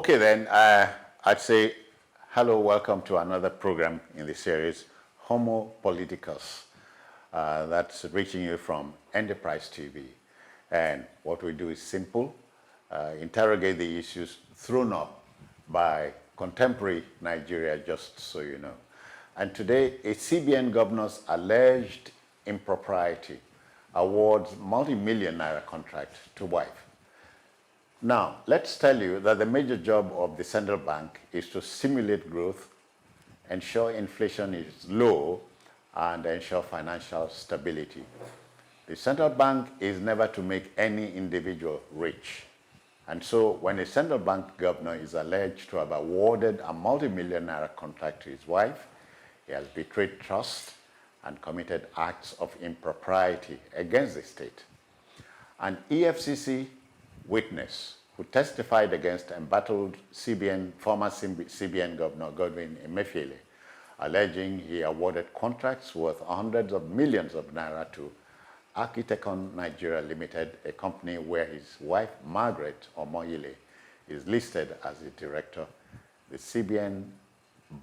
Okay, then, I'd say hello, welcome to another program in the series, Homo Politicus. That's reaching you from Enterprise TV. And what we do is simple, interrogate the issues thrown up by contemporary Nigeria, just so you know. And today, a CBN governor's alleged impropriety awards multi-million naira contract to wife. Now, let's tell you that the major job of the central bank is to stimulate growth, ensure inflation is low, and ensure financial stability. The central bank is never to make any individual rich. And so when a central bank governor is alleged to have awarded a multi-million naira contract to his wife, he has betrayed trust and committed acts of impropriety against the state. An EFCC witness who testified against embattled former CBN Governor Godwin Emefiele, alleging he awarded contracts worth hundreds of millions of naira to Architecon Nigeria Limited, a company where his wife, Margaret Omoyile, is listed as the director. The CBN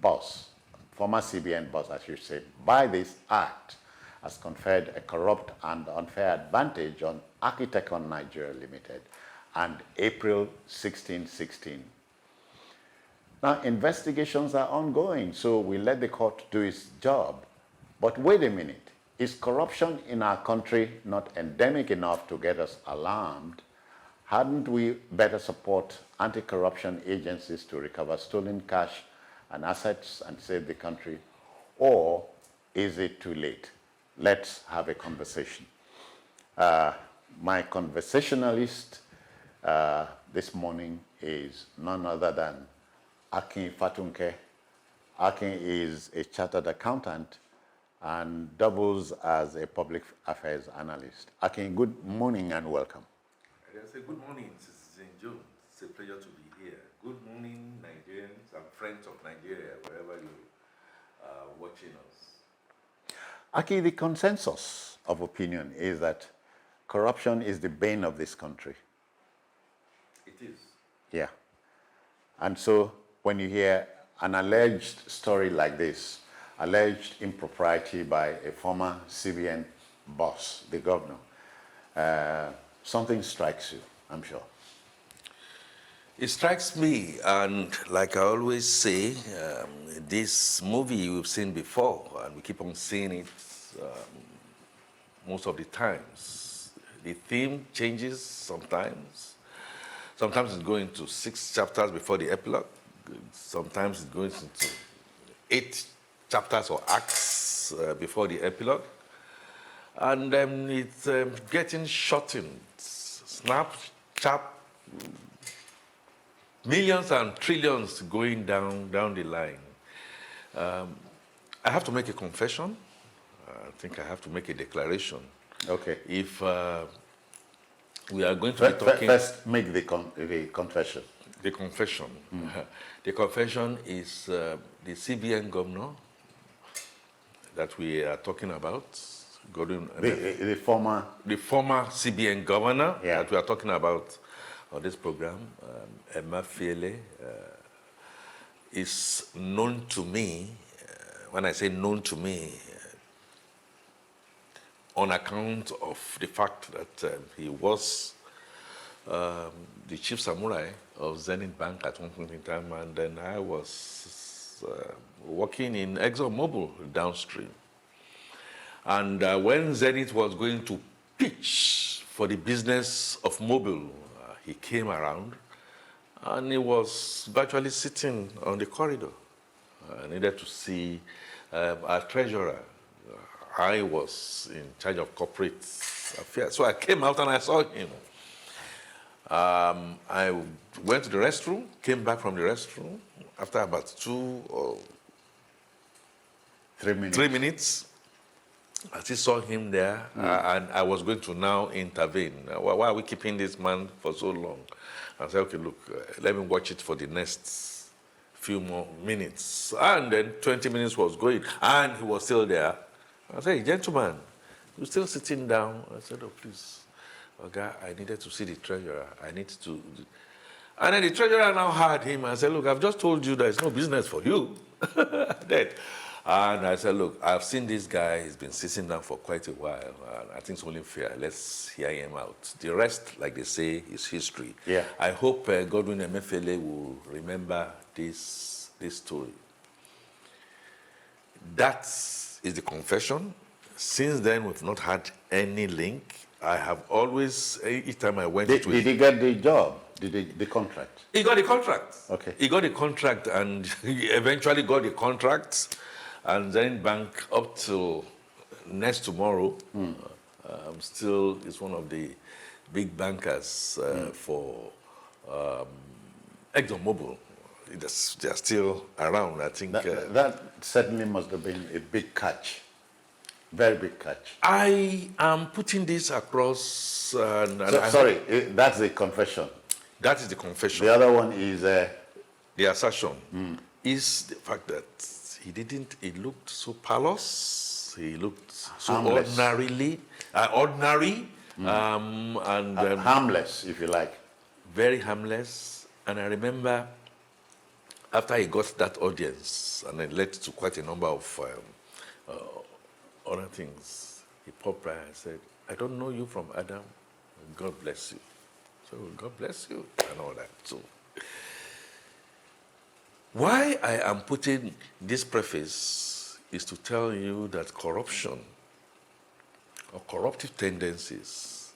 boss, former CBN boss, I should say, by this act, has conferred a corrupt and unfair advantage on Architecon Nigeria Limited and April 1616. Now, investigations are ongoing, so we let the court do its job. But wait a minute, is corruption in our country not endemic enough to get us alarmed? Hadn't we better support anti-corruption agencies to recover stolen cash and assets and save the country? Or is it too late? Let's have a conversation. My conversationalist this morning is none other than Akin Fatunke. Akin is a chartered accountant and doubles as a public affairs analyst. Akin, good morning and welcome. I say good morning, Citizen Jones. It's a pleasure to be here. Good morning, Nigerians and friends of Nigeria, wherever you are watching us. Akin, the consensus of opinion is that corruption is the bane of this country. It is. Yeah. And so when you hear an alleged story like this, alleged impropriety by a former CBN boss, the governor, something strikes you, I'm sure. It strikes me, and like I always say, this movie we've seen before, and we keep on seeing it most of the times. The theme changes sometimes. Sometimes it's going to 6 chapters before the epilogue. Sometimes it goes into 8 chapters or acts before the epilogue. And it's getting shortened. Snap, chap, millions and trillions going down the line. I have to make a confession. I think I have to make a declaration. Okay. If we are going to be talking... First, make the confession. The confession. The confession is the CBN governor that we are talking about. The former CBN governor that we are talking about on this program, Emefiele, is known to me. When I say known to me, on account of the fact that he was the chief samurai of Zenith Bank at one point in time, and then I was working in ExxonMobil downstream. And when Zenith was going to pitch for the business of Mobil, he came around, and he was virtually sitting on the corridor. I needed to see our treasurer. I was in charge of corporate affairs. So I came out and I saw him. I went to the restroom, came back from the restroom after about 2 or 3 minutes. I still saw him there, and I was going to now intervene. Why are we keeping this man for so long? I said, okay, look, let me watch it for the next few more minutes. And then 20 minutes was going, and he was still there. I said, hey, gentleman, you're still sitting down? I said, oh, please. Okay, I needed to see the treasurer. And then the treasurer now heard him and said, look, I've just told you there's no business for you. Then, and I said, look, I've seen this guy. He's been sitting down for quite a while. And I think it's only fair. Let's hear him out. The rest, like they say, is history. Yeah. I hope Godwin Emefiele will remember this story. That is the confession. Since then, we've not had any link. I have always, each time I went Did he get the job? The contract? He got the contract. Okay. He got the contract and he eventually got the contract. And then bank up till next tomorrow, still is one of the big bankers for ExxonMobil. They are still around, I think. That certainly must have been a big catch. Very big catch. I am putting this across. Sorry, that's the confession. That is the confession. The other one is... the assertion is the fact that he looked so callous, he looked so harmless. ordinary, harmless, if you like. very harmless. And I remember after he got that audience, and it led to quite a number of other things, he popped by and said, I don't know you from Adam, God bless you. So God bless you, and all that. So why I am putting this preface is to tell you that corruption or corruptive tendencies,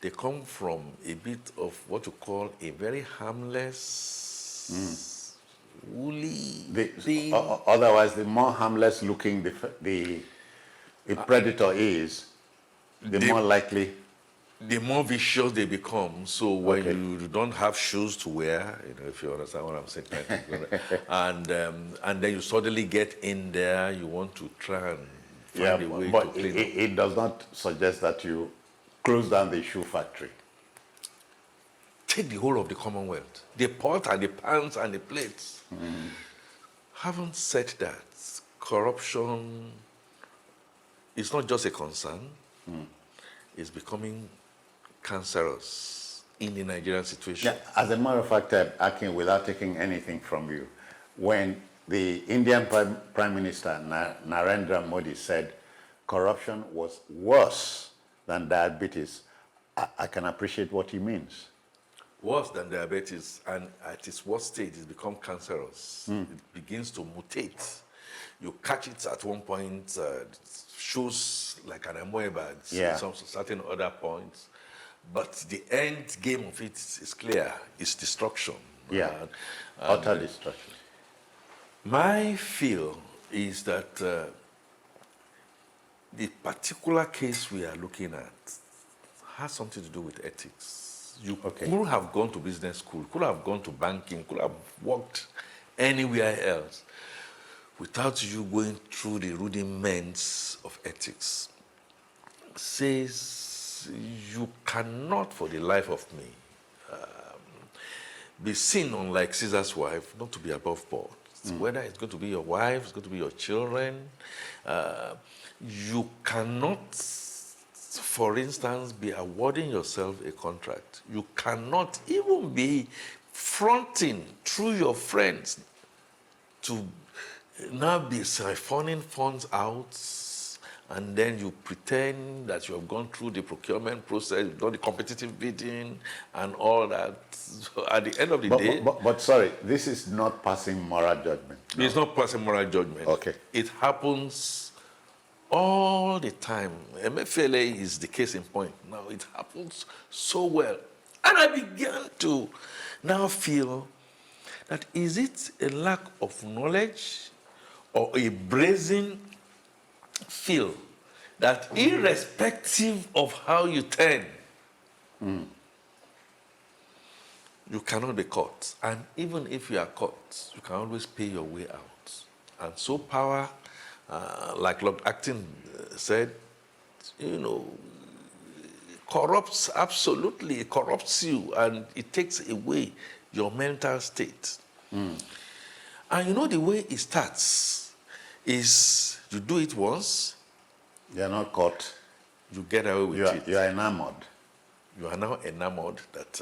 they come from a bit of what you call a very harmless, woolly thing. Otherwise, the more harmless looking the predator is, the more likely... The more vicious they become. So when you don't have shoes to wear, if you understand what I'm saying, and then you suddenly get in there, you want to try and find a way to clean up. It does not suggest that you close down the shoe factory. Take the whole of the Commonwealth, the pot and the pans and the plates. Having said that, corruption is not just a concern, it's becoming cancerous in the Nigerian situation. Yeah, as a matter of fact, Akin, without taking anything from you, when the Indian Prime Minister Narendra Modi said corruption was worse than diabetes, I can appreciate what he means. Worse than diabetes, and at its worst stage, it's become cancerous. It begins to mutate. You catch it at one point, shows like an amoeba at some certain other points. But the end game of it is clear. It's destruction. Yeah, utter destruction. My feel is that the particular case we are looking at has something to do with ethics. You could have gone to business school, could have gone to banking, could have worked anywhere else without you going through the rudiments of ethics. Says you cannot, for the life of me, be seen, unlike Caesar's wife, not to be above board. Whether it's going to be your wife, it's going to be your children, you cannot, for instance, be awarding yourself a contract. You cannot even be fronting through your friends to now be siphoning funds out, and then you pretend that you have gone through the procurement process, you've done the competitive bidding and all that. So at the end of the day... But sorry, this is not passing moral judgment. No. It's not passing moral judgment. Okay. It happens all the time. Emefiele is the case in point. Now, it happens so well. And I began to now feel that is it a lack of knowledge or a brazen feel that irrespective of how you turn, you cannot be caught. And even if you are caught, you can always pay your way out. And so power, like Lord Acton said, corrupts, absolutely, it corrupts you, and it takes away your mental state. And the way it starts is you do it once. You're not caught. You get away with it. You are enamored. You are now enamored that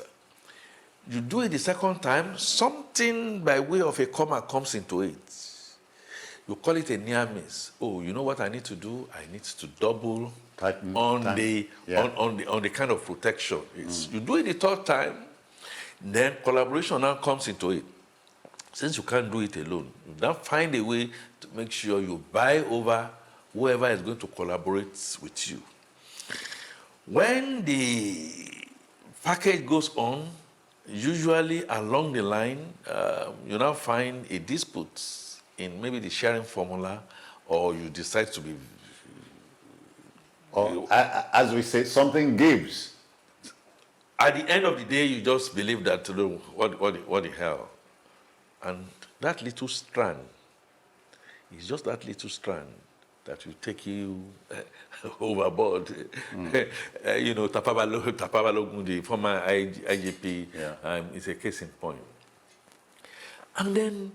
You do it the second time, something by way of a comma comes into it. You call it a near miss. Oh, you know what I need to do? I need to double Tighten, on tighten. the Yeah. on the kind of protection. You do it the third time, then collaboration now comes into it. Since you can't do it alone, you now find a way to make sure you buy over whoever is going to collaborate with you. When the package goes on, usually along the line, you now find a dispute in maybe the sharing formula, or you decide to be. Or, as we say, something gives. At the end of the day, you just believe that, what the hell? And that little strand is just that little strand that will take you overboard. Tapabalogun, the former IGP, is a case in point. And then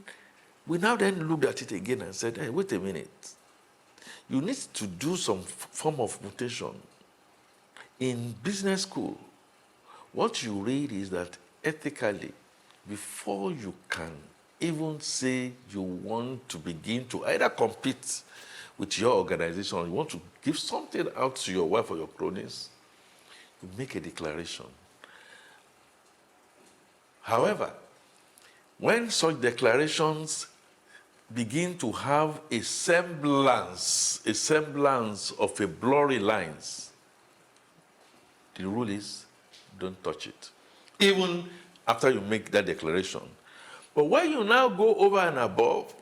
we now then looked at it again and said, hey, wait a minute. You need to do some form of mutation. In business school, what you read is that ethically, before you can even say you want to begin to either compete with your organization, or you want to give something out to your wife or your cronies, you make a declaration. However, when such declarations begin to have a semblance of a blurry lines, the rule is don't touch it, even after you make that declaration. But when you now go over and above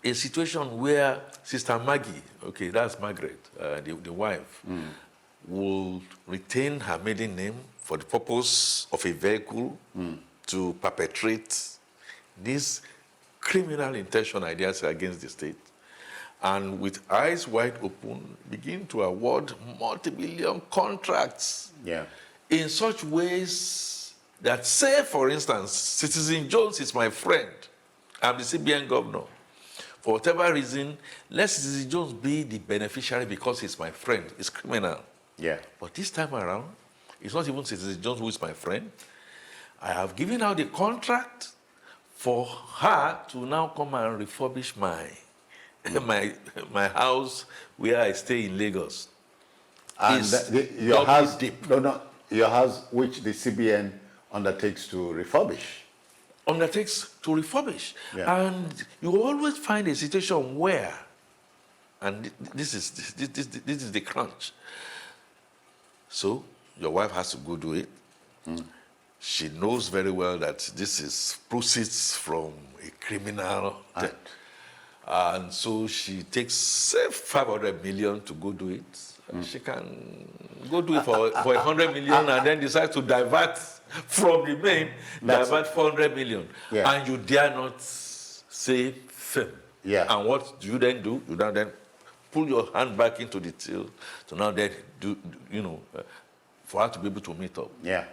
a situation where Sister Maggie, okay, that's Margaret, the wife, will retain her maiden name for the purpose of a vehicle to perpetrate these criminal intention ideas against the state, and with eyes wide open, begin to award multi-billion contracts in such ways that, say, for instance, Citizen Jones is my friend, I'm the CBN governor. For whatever reason, let Citizen Jones be the beneficiary because he's my friend. It's criminal. But this time around, it's not even Citizen Jones who is my friend. I have given out the contract for her to now come and refurbish my house where I stay in Lagos. And your house, your house which the CBN undertakes to refurbish. And you always find a situation where, and this is the crunch. So your wife has to go do it. She knows very well that this is proceeds from a criminal debt. And so she takes, say, 500 million to go do it. She can go do it for 100 million and then decide to divert from the main, divert 400 million. And you dare not say firm. And what do you then do? You now then pull your hand back into the till to now then do for her to be able to meet up.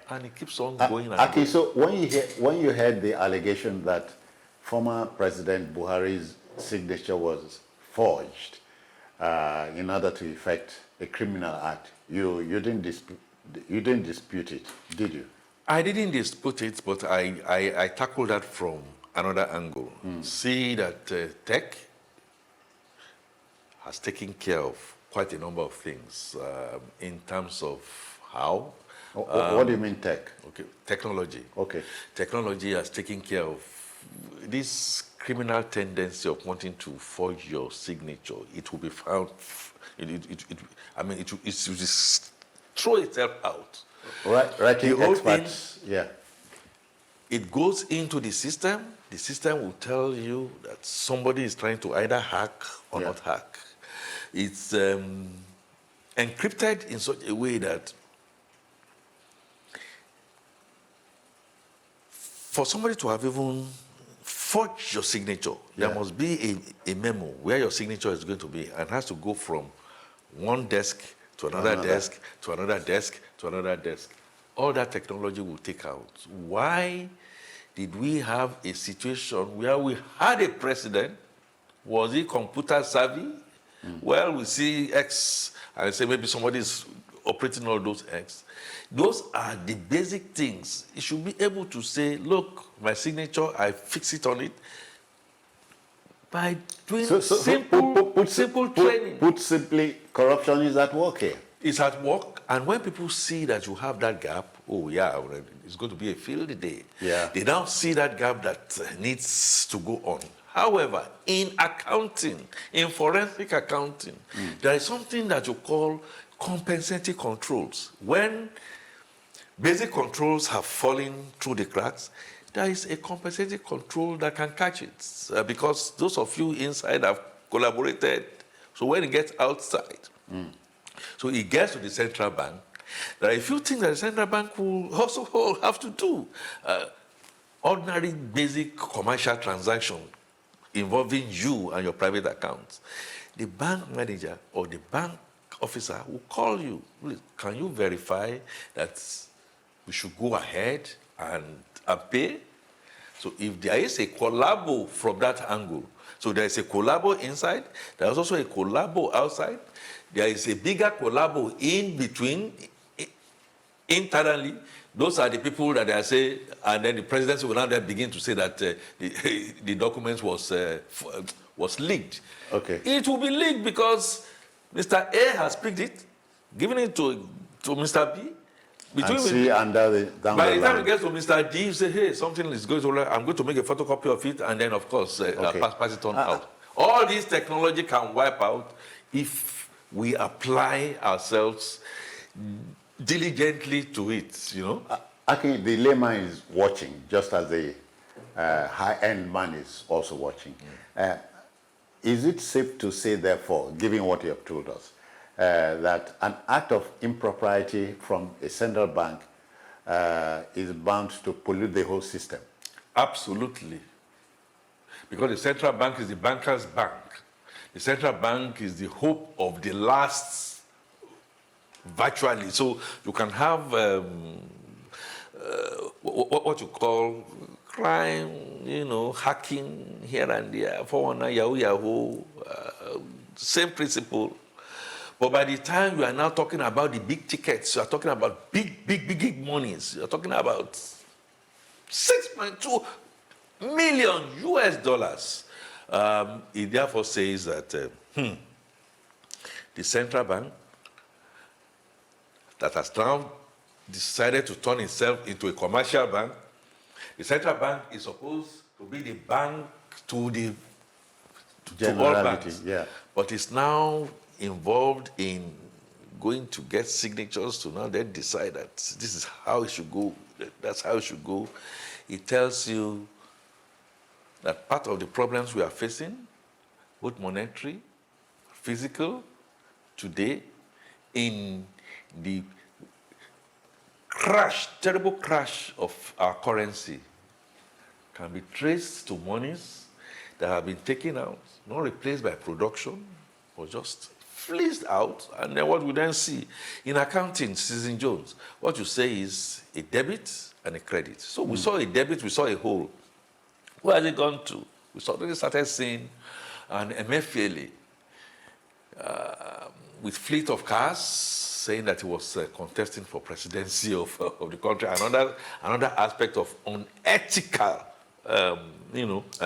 And it keeps on going. Okay, so when you heard the allegation that former President Buhari's signature was forged in order to effect a criminal act, you didn't dispute it, did you? I didn't dispute it, but I tackled that from another angle. See that tech has taken care of quite a number of things in terms of how. What do you mean tech? Okay, technology. Okay. Technology has taken care of this criminal tendency of wanting to forge your signature. It will be found. It will just throw itself out. Writing experts. It goes into the system. The system will tell you that somebody is trying to either hack or not hack. It's encrypted in such a way that for somebody to have even forged your signature, there must be a memo where your signature is going to be, and has to go from one desk to another desk, to another desk, to another desk. All that technology will take out. Why did we have a situation where we had a president? Was he computer savvy? Well, we see X and say maybe somebody is operating all those eggs. Those are the basic things. You should be able to say, look, my signature, I fix it on it. By doing simple training. Put simply, corruption is at work here. It's at work, and when people see that you have that gap, oh yeah, it's going to be a field day. Yeah. They now see that gap that needs to go on. However, in accounting, in forensic accounting, there is something that you call compensating controls. When basic controls have fallen through the cracks, there is a compensating control that can catch it, because those of you inside have collaborated. So when it gets outside, so it gets to the central bank, there are a few things that the central bank will also have to do. Ordinary basic commercial transaction involving you and your private accounts. The bank manager or the bank officer will call you. Can you verify that we should go ahead and pay? So if there is a collabo from that angle, so there is a collabo inside, there is also a collabo outside, there is a bigger collabo in between, internally. Those are the people that they say, and then the presidency will now then begin to say that the documents was leaked. Okay. It will be leaked because Mr. A has picked it, given it to Mr. B. And see under down by the the time line. it gets to Mr. D, you say, hey, something is going to, I'm going to make a photocopy of it, and then, of course, pass it on out. All this technology can wipe out if we apply ourselves diligently to it, you know. I think the layman is watching, just as the high-end man is also watching. Is it safe to say, therefore, given what you have told us, that an act of impropriety from a central bank is bound to pollute the whole system? Absolutely. Because the central bank is the banker's bank. The central bank is the hope of the last, virtually. So you can have what you call crime, you know, hacking here and there, 419, Yahoo, same principle. But by the time you are now talking about the big tickets, you are talking about big monies. You are talking about 6.2 million US dollars. It therefore says that the central bank that has now decided to turn itself into a commercial bank, the central bank is supposed to be the bank to all banks. Yeah. But it's now involved in going to get signatures to now then decide that this is how it should go, that's how it should go. It tells you that part of the problems we are facing, both monetary, physical, today, in the terrible crash of our currency, can be traced to monies that have been taken out, not replaced by production, but just fleeced out. And then what we then see in accounting, Citizen Jones, what you say is a debit and a credit. So we saw a debit, we saw a hole. Where has it gone to? We suddenly started seeing an Emefiele with fleet of cars, saying that he was contesting for presidency of the country. Another aspect of unethical,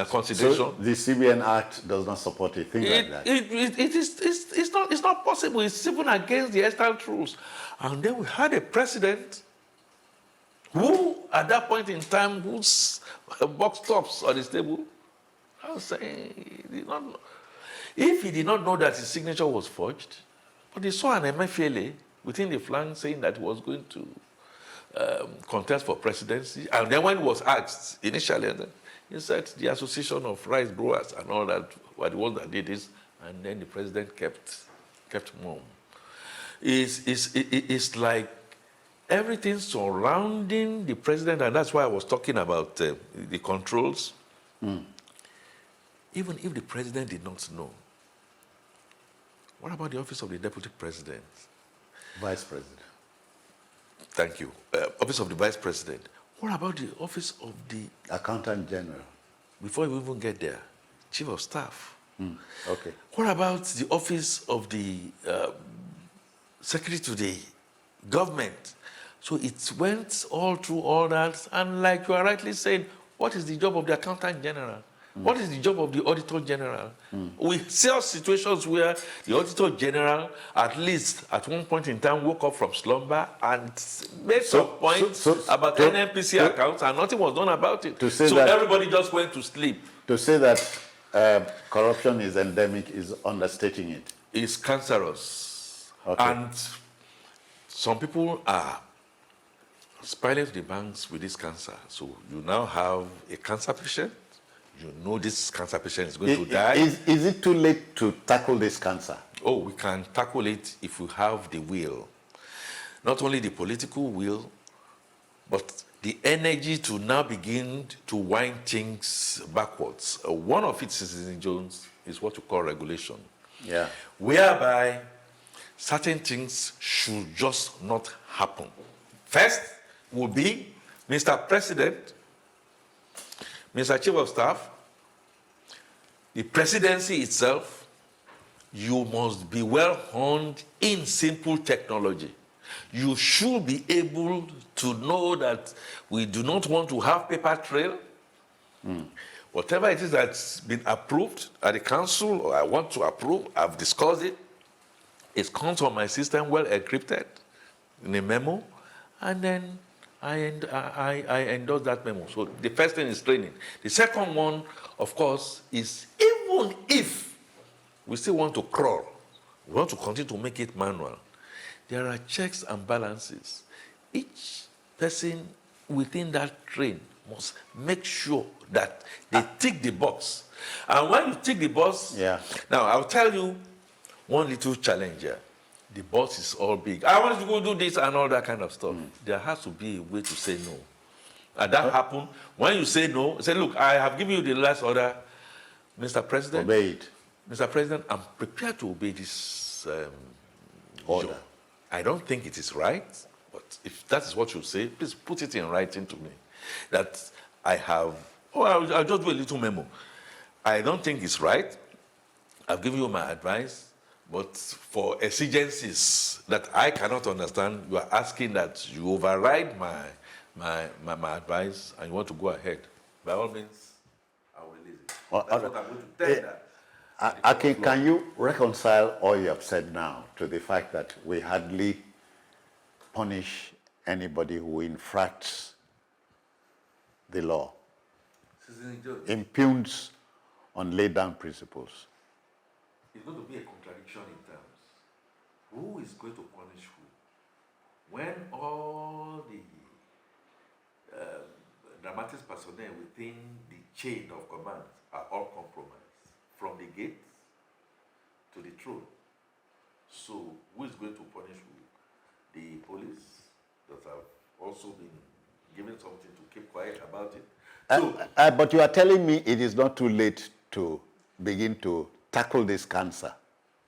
consideration. So the CBN Act does not support a thing like that. It's not possible. It's even against the external rules. And then we had a president who, at that point in time, whose box tops on his table, I was saying, he did not know. If he did not know that his signature was forged, but he saw an Emefiele within the flank saying that he was going to contest for presidency, and then when he was asked initially, he said the Association of Rice Growers and all that were the ones that did this, and then the president kept mum. It's like everything surrounding the president, and that's why I was talking about the controls. Even if the president did not know, what about the office of the deputy president? Vice President. Thank you. Office of the vice president. What about the office of the Accountant General. before you even get there, chief of staff? Okay. What about the office of the secretary to the government. So it went all through all that. And like you are rightly saying, what is the job of the accountant general? What is the job of the auditor general? We see situations where the auditor general, at least at one point in time, woke up from slumber and made some points about NNPC accounts, and nothing was done about it. So everybody just went to sleep. To say that corruption is endemic is understating it. It's cancerous. Okay. And some people are spoiling the banks with this cancer. So you now have a cancer patient. You know this cancer patient is going to die. Is it too late to tackle this cancer? Oh, we can tackle it if we have the will. Not only the political will, but the energy to now begin to wind things backwards. One of it, Citizen Jones, is what you call regulation. Yeah. Whereby certain things should just not happen. First will be Mr. President, Mr. Chief of Staff, the presidency itself. You must be well honed in simple technology. You should be able to know that we do not want to have paper trail. Whatever it is that's been approved at the council, or I want to approve, I've discussed it. It comes on my system, well encrypted, in a memo, and then I endorse that memo. So the first thing is training. The second one, of course, is even if we still want to crawl, we want to continue to make it manual, there are checks and balances. Each person within that train must make sure that they tick the box. And when you tick the box, now I'll tell you one little challenge here. The boss is all big. I want you to go do this and all that kind of stuff. There has to be a way to say no. And that happened. When you say no, say, look, I have given you the last order, Mr. President. Obey it. Mr. President, I'm prepared to obey this order. Job. I don't think it is right, but if that is what you say, please put it in writing to me. That I have, I'll just do a little memo. I don't think it's right. I've given you my advice. But for exigencies that I cannot understand, you are asking that you override my advice and you want to go ahead. By all means, I will release it. Well, that's what I'm going to tell that. Can you reconcile all you have said now to the fact that we hardly punish anybody who infracts the law, impugns on laid down principles? It's going to be a contradiction in terms. Who is going to punish who? When all the dramatic personnel within the chain of command are all compromised, from the gate to the throne. So who is going to punish who? The police that have also been given something to keep quiet about it. But you are telling me it is not too late to begin to tackle this cancer.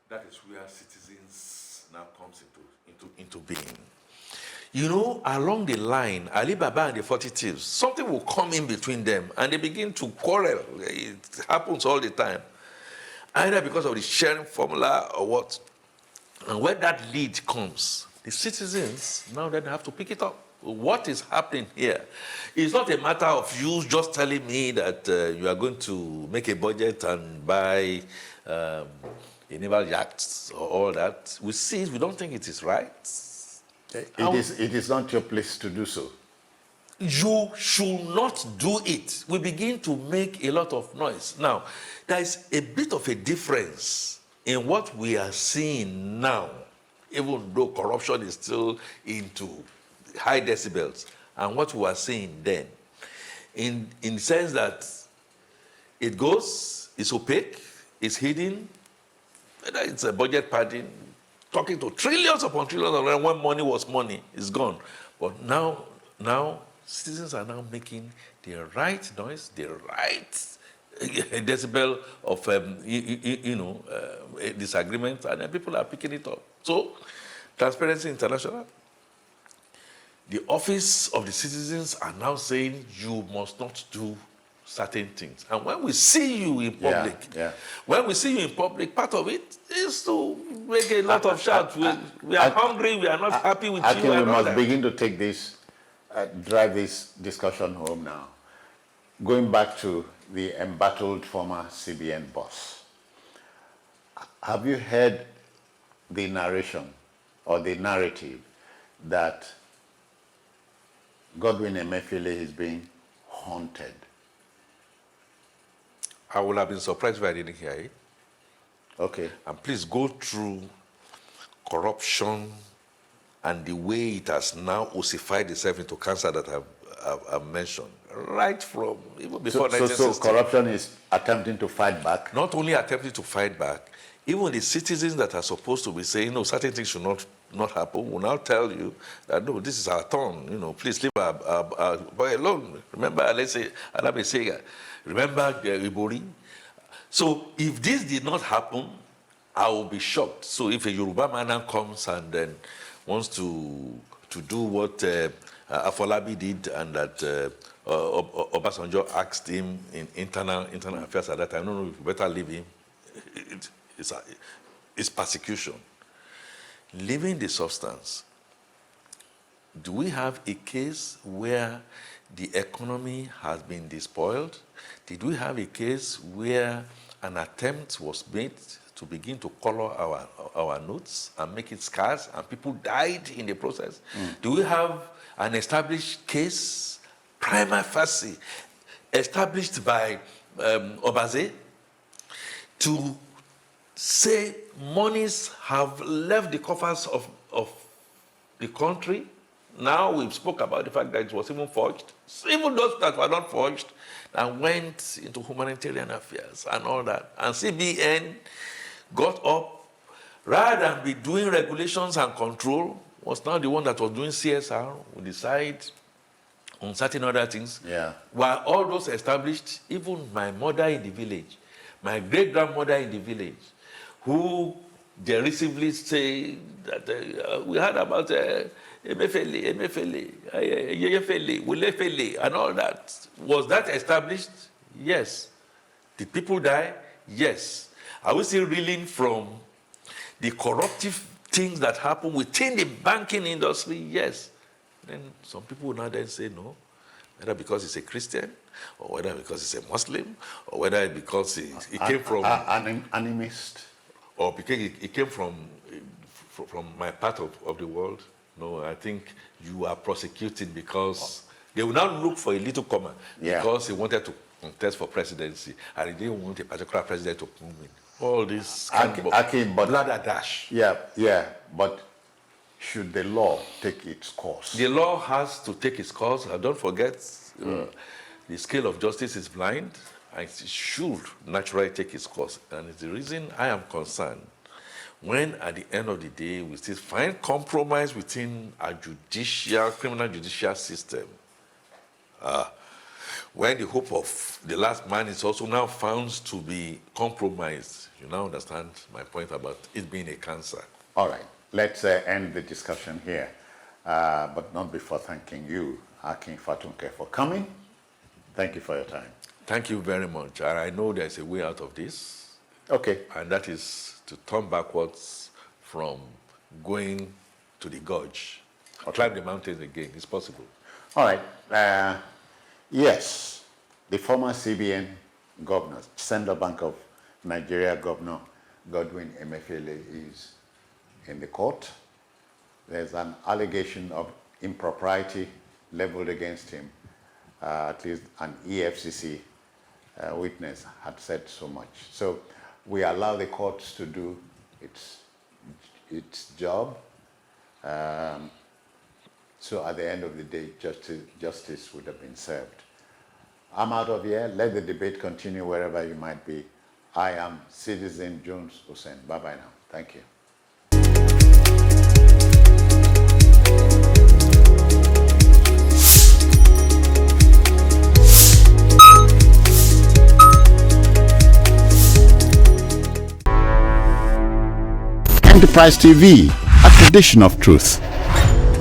That is where citizens now comes into being. You know, along the line, Ali Baba and the 40 thieves, something will come in between them and they begin to quarrel. It happens all the time. Either because of the sharing formula or what. And when that lead comes, the citizens now then have to pick it up. What is happening here? It's not a matter of you just telling me that you are going to make a budget and buy a naval yacht or all that. We see it, we don't think it is right. It is not your place to do so. You should not do it. We begin to make a lot of noise. Now, there is a bit of a difference in what we are seeing now, even though corruption is still into high decibels, and what we were seeing then, in the sense that it goes, it's opaque, it's hidden, whether it's a budget padding, talking to trillions upon trillions of when money was money, it's gone. But now citizens are now making the right noise, the right decibel of disagreement, and then people are picking it up. So, Transparency International, the office of the citizens are now saying you must not do certain things. And when we see you in public, when we see you in public, part of it is to make a lot of shouts. We are hungry, we are not happy with you. I think we must begin to take this, drive this discussion home now. Going back to the embattled former CBN boss, have you heard the narration or the narrative that Godwin Emefiele is being haunted? I would have been surprised if I didn't hear it. Okay. And please go through corruption and the way it has now ossified itself into cancer that I've mentioned, right from even before 1960. So corruption is attempting to fight back? Not only attempting to fight back, even the citizens that are supposed to be saying, no, certain things should not happen, will now tell you that, no, this is our turn, please leave our boy alone. Remember, let's say, Alabesega, remember Ibori? So if this did not happen, I will be shocked. So if a Yoruba man now comes and then wants to do what Afolabi did, and that Obasanjo asked him in internal affairs at that time, no, you better leave him. It's persecution. Leaving the substance, do we have a case where the economy has been despoiled? Did we have a case where an attempt was made to begin to color our notes and make it scarce and people died in the process? Do we have an established case, prima facie, established by Obaze, to say monies have left the coffers of the country? Now we've spoke about the fact that it was even forged. Even those that were not forged and went into humanitarian affairs and all that. And CBN got up, rather than be doing regulations and control, was now the one that was doing CSR. We decide on certain other things. Yeah. While all those established, even my mother in the village, my great-grandmother in the village, who derisively say that we heard about Emefiele, and all that. Was that established? Yes. Did people die? Yes. Are we still reeling from the corruptive things that happen within the banking industry? Yes. Then some people will now then say no, whether because he's a Christian, or whether because he's a Muslim, or whether because he came from an animist, or because he came from my part of the world. No, I think you are prosecuting because they will now look for a little comma because he wanted to contest for presidency and he didn't want a particular president to come in. All this kind of dash. Yeah, but should the law take its course? The law has to take its course. And don't forget, the scale of justice is blind, and it should naturally take its course. And it's the reason I am concerned when, at the end of the day, we still find compromise within our criminal judicial system. When the hope of the last man is also now found to be compromised, you now understand my point about it being a cancer. All right, let's end the discussion here, but not before thanking you, Akin Fatunke, for coming. Thank you for your time. Thank you very much. And I know there's a way out of this. Okay. And that is to turn backwards from going to the gorge. Or climb the mountains again. It's possible. All right. Yes, the former CBN governor, Central Bank of Nigeria governor, Godwin Emefiele, is in the court. There's an allegation of impropriety leveled against him. At least an EFCC witness had said so much. So we allow the courts to do its job. So at the end of the day, justice would have been served. I'm out of here. Let the debate continue wherever you might be. I am Citizen Jones Hussein. Bye-bye now. Thank you. Enterprise TV, a tradition of truth.